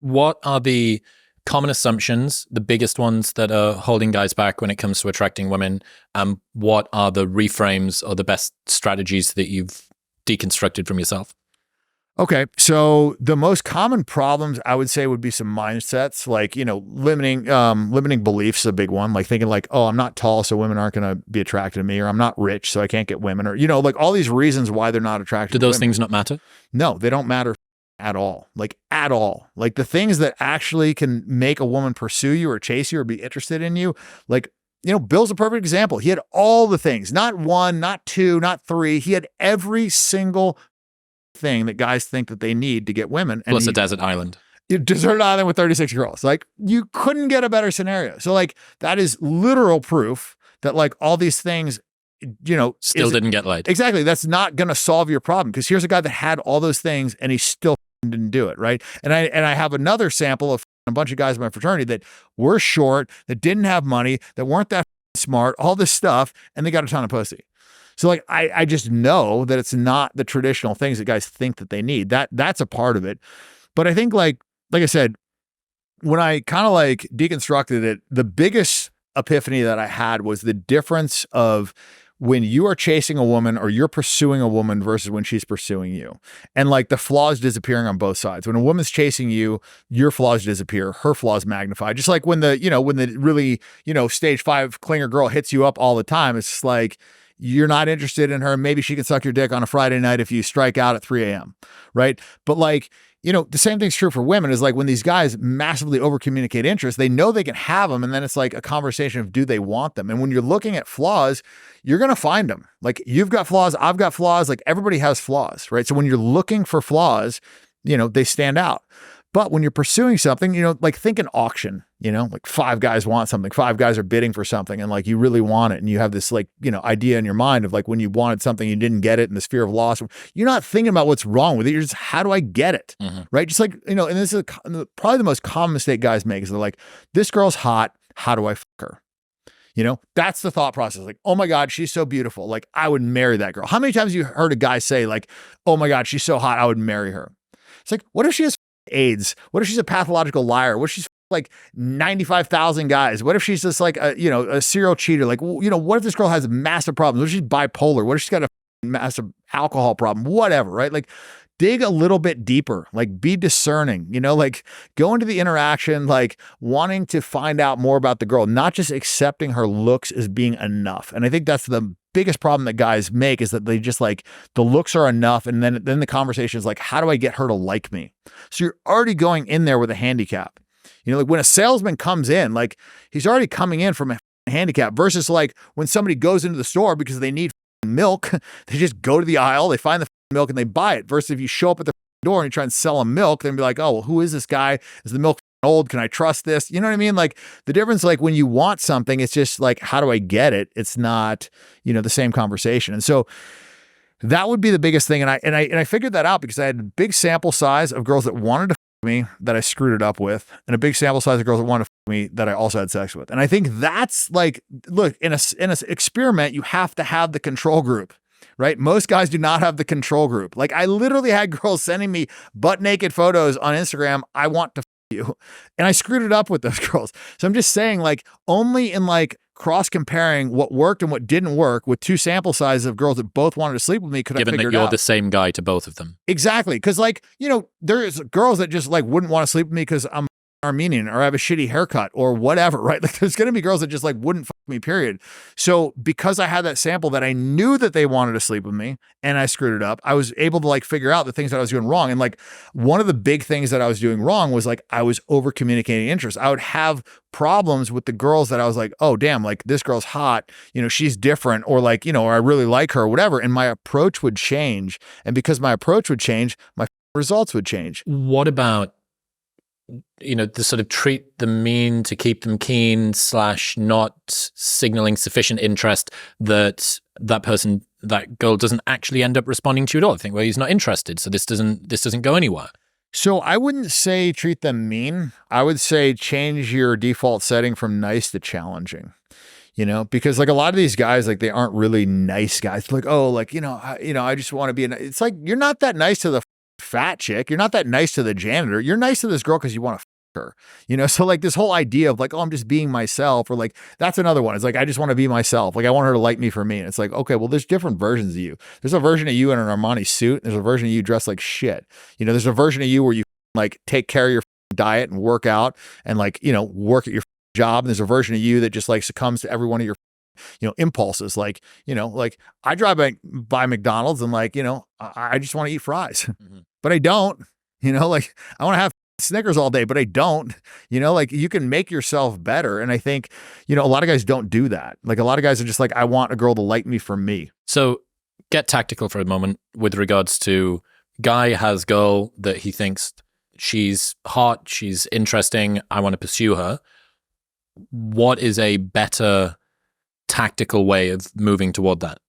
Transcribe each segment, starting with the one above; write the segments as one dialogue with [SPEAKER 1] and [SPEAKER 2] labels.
[SPEAKER 1] what are the common assumptions, the biggest ones that are holding guys back when it comes to attracting women? What are the reframes or the best strategies that you've deconstructed from yourself?
[SPEAKER 2] Okay, so the most common problems I would say would be some mindsets, like, limiting beliefs is a big one, like thinking like, oh, I'm not tall, so women aren't going to be attracted to me, or I'm not rich, so I can't get women, or, like all these reasons why they're not attracted
[SPEAKER 1] Do
[SPEAKER 2] to
[SPEAKER 1] those
[SPEAKER 2] women.
[SPEAKER 1] things not matter?
[SPEAKER 2] No, they don't matter at all. Like at all. Like the things that actually can make a woman pursue you or chase you or be interested in you, like, Bill's a perfect example. He had all the things, not one, not two, not three. He had every single thing that guys think that they need to get women. And
[SPEAKER 1] Plus a desert island.
[SPEAKER 2] Desert island with 36 girls. Like you couldn't get a better scenario. So like that is literal proof that like all these things,
[SPEAKER 1] still didn't get laid.
[SPEAKER 2] Exactly. That's not going to solve your problem, because here's a guy that had all those things and he still didn't do it. Right. And I have another sample of a bunch of guys in my fraternity that were short, that didn't have money, that weren't that smart, all this stuff, and they got a ton of pussy. So like, I just know that it's not the traditional things that guys think that they need. That's a part of it. But I think like I said, when I kind of like deconstructed it, the biggest epiphany that I had was the difference of when you are chasing a woman or you're pursuing a woman versus when she's pursuing you. And like the flaws disappearing on both sides. When a woman's chasing you, your flaws disappear, her flaws magnify. Just like when the really, stage 5 clinger girl hits you up all the time, it's just like, you're not interested in her. Maybe she can suck your dick on a Friday night if you strike out at 3 a.m. Right. But like, the same thing's true for women, is like when these guys massively over communicate interest, they know they can have them. And then it's like a conversation of, do they want them? And when you're looking at flaws, you're going to find them. Like you've got flaws. I've got flaws. Like everybody has flaws. Right. So when you're looking for flaws, they stand out. But when you're pursuing something, like think an auction, like 5 guys want something, 5 guys are bidding for something, and like you really want it. And you have this like, idea in your mind of like when you wanted something, you didn't get it, and this fear of loss. You're not thinking about what's wrong with it. You're just, how do I get it? Mm-hmm. Right. Just like, and this is probably the most common mistake guys make, is they're like, this girl's hot. How do I fuck her? That's the thought process. Like, oh my God, she's so beautiful. Like I would marry that girl. How many times have you heard a guy say like, oh my God, she's so hot, I would marry her? It's like, what if she has AIDS? What if she's a pathological liar? What if she's like 95,000 guys? What if she's just like a serial cheater? Like, what if this girl has massive problems? What if she's bipolar? What if she's got a massive alcohol problem? Whatever, right? Like dig a little bit deeper, like be discerning, like go into the interaction, like wanting to find out more about the girl, not just accepting her looks as being enough. And I think that's the biggest problem that guys make, is that they just like, the looks are enough. And then the conversation is like, how do I get her to like me? So you're already going in there with a handicap. Like when a salesman comes in, like he's already coming in from a handicap, versus like when somebody goes into the store because they need milk, they just go to the aisle, they find the milk and they buy it. Versus if you show up at the door and you try and sell them milk, then be like, oh, well, who is this guy? Is the milk old? Can I trust this? You know what I mean? Like the difference, like when you want something, it's just like, how do I get it? It's not, the same conversation. And so that would be the biggest thing. And I figured that out because I had a big sample size of girls that wanted to me that I screwed it up with, and a big sample size of girls that wanted to me that I also had sex with. And I think that's like, look, in a experiment, you have to have the control group. Right? Most guys do not have the control group. Like I literally had girls sending me butt naked photos on Instagram. I want to you. And I screwed it up with those girls. So I'm just saying, like, only in like cross comparing what worked and what didn't work with 2 sample sizes of girls that both wanted to sleep with me, could I figure it out.
[SPEAKER 1] Given that you're the same guy to both of them.
[SPEAKER 2] Exactly. Cause like, there's girls that just like wouldn't want to sleep with me because I'm Armenian or I have a shitty haircut or whatever, right? Like there's going to be girls that just like wouldn't fuck me, period. So because I had that sample that I knew that they wanted to sleep with me and I screwed it up, I was able to like figure out the things that I was doing wrong. And like one of the big things that I was doing wrong was like, I was over communicating interest. I would have problems with the girls that I was like, oh damn, like this girl's hot, she's different, or like, or I really like her or whatever. And my approach would change. And because my approach would change, my results would change.
[SPEAKER 1] What about the sort of treat them mean to keep them keen / not signaling sufficient interest that that girl doesn't actually end up responding to you at all? I think, well, he's not interested, so this doesn't go anywhere.
[SPEAKER 2] So I wouldn't say treat them mean. I would say change your default setting from nice to challenging. Because like a lot of these guys, like they aren't really nice guys. Like, oh, like, I just want to be it's like, you're not that nice to the fat chick. You're not that nice to the janitor. You're nice to this girl because you want to her, so like this whole idea of like, oh, I'm just being myself, or like, that's another one. It's like, I just want to be myself. Like, I want her to like me for me. And it's like, okay, well, there's different versions of you. There's a version of you in an Armani suit. There's a version of you dressed like shit. There's a version of you where you like take care of your diet and work out and like, work at your job. And there's a version of you that just like succumbs to every one of your impulses. Like, like I drive by McDonald's and like, I just want to eat fries, but I don't, like I want to have Snickers all day, but I don't, like you can make yourself better. And I think, a lot of guys don't do that. Like a lot of guys are just like, I want a girl to like me for me.
[SPEAKER 1] So get tactical for a moment with regards to guy has girl that he thinks she's hot, she's interesting, I want to pursue her. What is a better tactical way of moving toward that?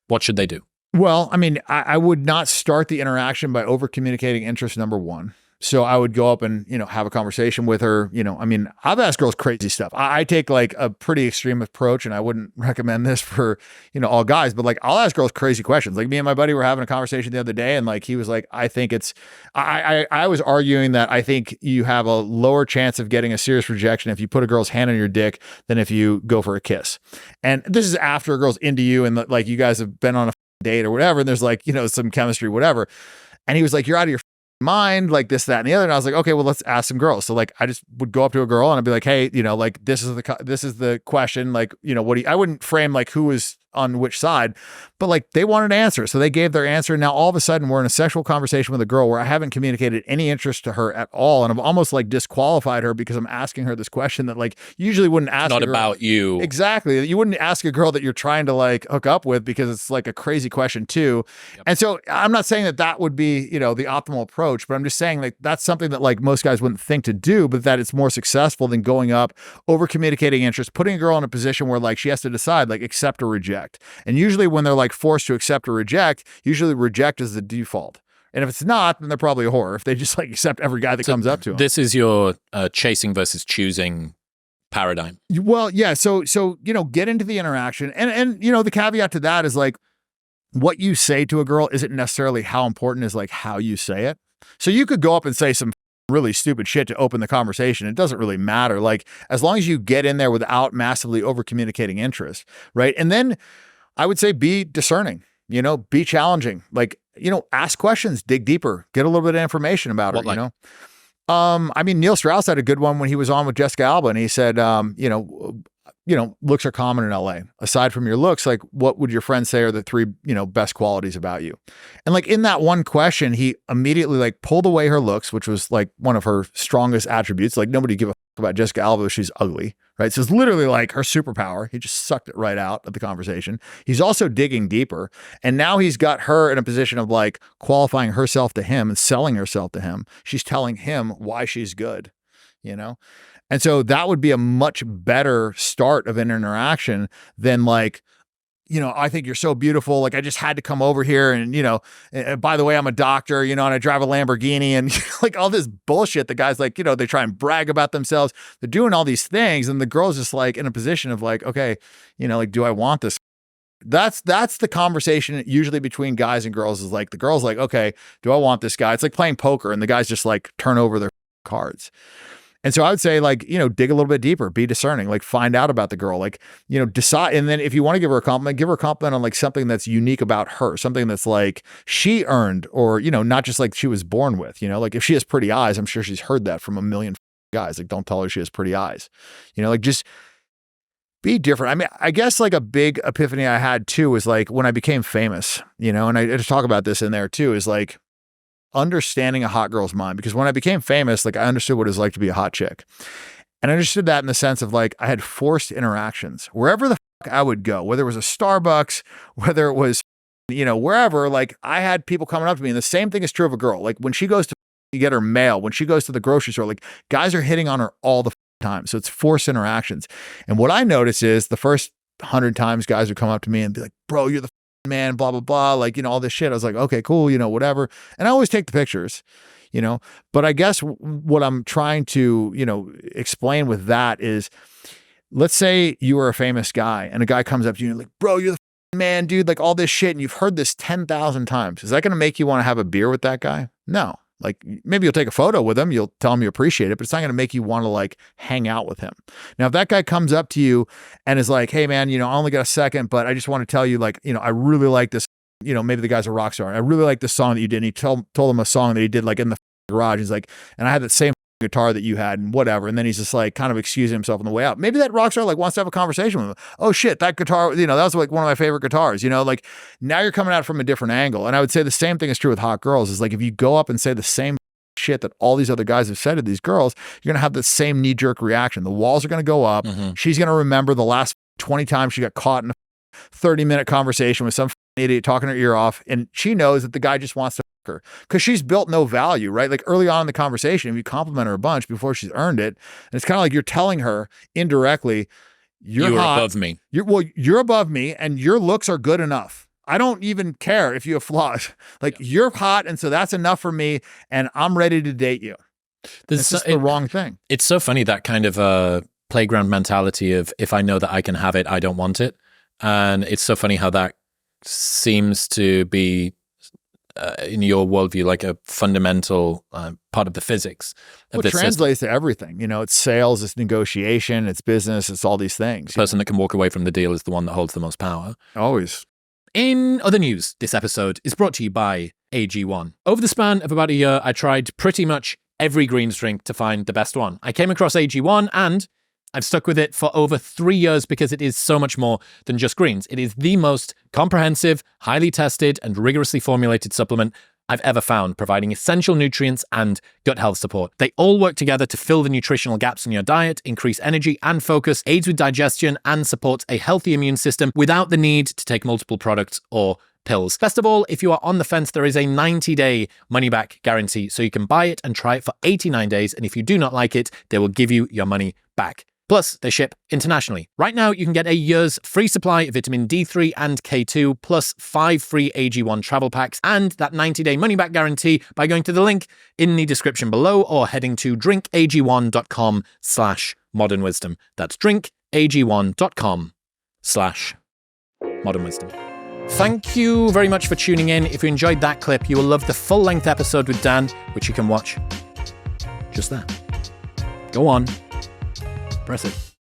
[SPEAKER 1] What should they do?
[SPEAKER 2] Well, I mean, I would not start the interaction by over communicating interest, number one. So I would go up and, have a conversation with her. I mean, I've asked girls crazy stuff. I take like a pretty extreme approach, and I wouldn't recommend this for, all guys, but like I'll ask girls crazy questions. Like me and my buddy were having a conversation the other day, and like he was like, I think I was arguing that I think you have a lower chance of getting a serious rejection if you put a girl's hand on your dick than if you go for a kiss. And this is after a girl's into you and like you guys have been on a date or whatever, and there's like, some chemistry, whatever. And he was like, you're out of your mind, like this, that, and the other. And I was like, okay, well, let's ask some girls. So like, I just would go up to a girl and I'd be like, hey, like this is the question. Like, I wouldn't frame like who was on which side, but like they wanted an answer. So they gave their answer. And now all of a sudden we're in a sexual conversation with a girl where I haven't communicated any interest to her at all. And I've almost like disqualified her because I'm asking her this question that like you usually wouldn't ask.
[SPEAKER 1] It's not about you.
[SPEAKER 2] Exactly. You wouldn't ask a girl that you're trying to like hook up with because it's like a crazy question too. Yep. And so I'm not saying that would be, the optimal approach, but I'm just saying like that's something that like most guys wouldn't think to do, but that it's more successful than going up, over communicating interest, putting a girl in a position where like she has to decide like accept or reject. And usually when they're like forced to accept or reject, usually reject is the default. And if it's not, then they're probably a whore. If they just like accept every guy that comes up to them.
[SPEAKER 1] This is your chasing versus choosing paradigm.
[SPEAKER 2] Well, yeah. So, get into the interaction. And, the caveat to that is like what you say to a girl isn't necessarily how important is like how you say it. So you could go up and say some really stupid shit to open the conversation. It doesn't really matter. Like as long as you get in there without massively over communicating interest. Right. And then I would say be discerning, be challenging, like, ask questions, dig deeper, get a little bit of information about her, I mean, Neil Strauss had a good one when he was on with Jessica Alba, and he said, looks are common in LA. Aside from your looks, like what would your friends say are the three, best qualities about you? And like in that one question, he immediately like pulled away her looks, which was like one of her strongest attributes. Like nobody give a fuck about Jessica Alba. She's ugly, right? So it's literally like her superpower. He just sucked it right out of the conversation. He's also digging deeper. And now he's got her in a position of like qualifying herself to him and selling herself to him. She's telling him why she's good, And so that would be a much better start of an interaction than like, I think you're so beautiful. Like I just had to come over here and, by the way, I'm a doctor, and I drive a Lamborghini and like all this bullshit. The guys like, they try and brag about themselves. They're doing all these things. And the girl's just like in a position of like, okay, like, do I want this? That's the conversation usually between guys and girls is like, the girl's like, okay, do I want this guy? It's like playing poker and the guys just like turn over their cards. And so I would say like, dig a little bit deeper, be discerning, like find out about the girl, like, decide. And then if you want to give her a compliment on like something that's unique about her, something that's like she earned or, not just like she was born with, like if she has pretty eyes, I'm sure she's heard that from a million guys. Like, don't tell her she has pretty eyes, like just be different. I mean, I guess like a big epiphany I had too was like when I became famous, and I just talk about this in there too, is like, understanding a hot girl's mind. Because when I became famous, like I understood what it was like to be a hot chick. And I understood that in the sense of like, I had forced interactions wherever the fuck I would go, whether it was a Starbucks, whether it was, wherever, like I had people coming up to me. And the same thing is true of a girl. Like when she goes to get her mail, when she goes to the grocery store, like guys are hitting on her all the time. So it's forced interactions. And what I notice is the first 100 times guys would come up to me and be like, bro, you're the man, blah, blah, blah, like, all this shit. I was like, okay, cool, whatever. And I always take the pictures, but I guess what I'm trying to, explain with that is, let's say you are a famous guy and a guy comes up to you and like, bro, you're the man, dude, like all this shit. And you've heard this 10,000 times. Is that going to make you want to have a beer with that guy? No. Like, maybe you'll take a photo with him, you'll tell him you appreciate it, but it's not going to make you want to like hang out with him. Now, if that guy comes up to you and is like, hey man, I only got a second, but I just want to tell you, like, I really like this, maybe the guy's a rock star. I really like this song that you did. And he told him a song that he did like in the garage. He's like, and I had that same guitar that you had and whatever. And then he's just like kind of excusing himself on the way out. Maybe that rock star like wants to have a conversation with him. Oh shit, that guitar, that was like one of my favorite guitars, like now you're coming at it from a different angle. And I would say the same thing is true with hot girls, is like, if you go up and say the same shit that all these other guys have said to these girls, you're going to have the same knee-jerk reaction. The walls are going to go up. She's going to remember the last 20 times she got caught in a 30-minute conversation with some idiot talking her ear off. And she knows that the guy just wants to fuck her because she's built no value, right? Like early on in the conversation, if you compliment her a bunch before she's earned it, and it's kind of like you're telling her indirectly, you're hot,
[SPEAKER 1] above me.
[SPEAKER 2] You're above me and your looks are good enough. I don't even care if you have flaws. Like, you're hot, and so that's enough for me, and I'm ready to date you. It's just the wrong thing.
[SPEAKER 1] It's so funny, that kind of playground mentality of, if I know that I can have it, I don't want it. And it's so funny how that seems to be, in your worldview, like a fundamental part of the physics of this
[SPEAKER 2] translates to everything. It's sales, it's negotiation, it's business, it's all these things.
[SPEAKER 1] The person that can walk away from the deal is the one that holds the most power.
[SPEAKER 2] Always.
[SPEAKER 1] In other news, this episode is brought to you by AG1. Over the span of about a year, I tried pretty much every greens drink to find the best one. I came across AG1 and I've stuck with it for over 3 years because it is so much more than just greens. It is the most comprehensive, highly tested, and rigorously formulated supplement I've ever found, providing essential nutrients and gut health support. They all work together to fill the nutritional gaps in your diet, increase energy and focus, aids with digestion, and supports a healthy immune system without the need to take multiple products or pills. Best of all, if you are on the fence, there is a 90-day money-back guarantee, so you can buy it and try it for 89 days, and if you do not like it, they will give you your money back. Plus, they ship internationally. Right now, you can get a year's free supply of vitamin D3 and K2, plus 5 free AG1 travel packs, and that 90-day money-back guarantee by going to the link in the description below or heading to drinkag1.com/modernwisdom. That's drinkag1.com/modernwisdom. Thank you very much for tuning in. If you enjoyed that clip, you will love the full-length episode with Dan, which you can watch just there. Go on. Press it.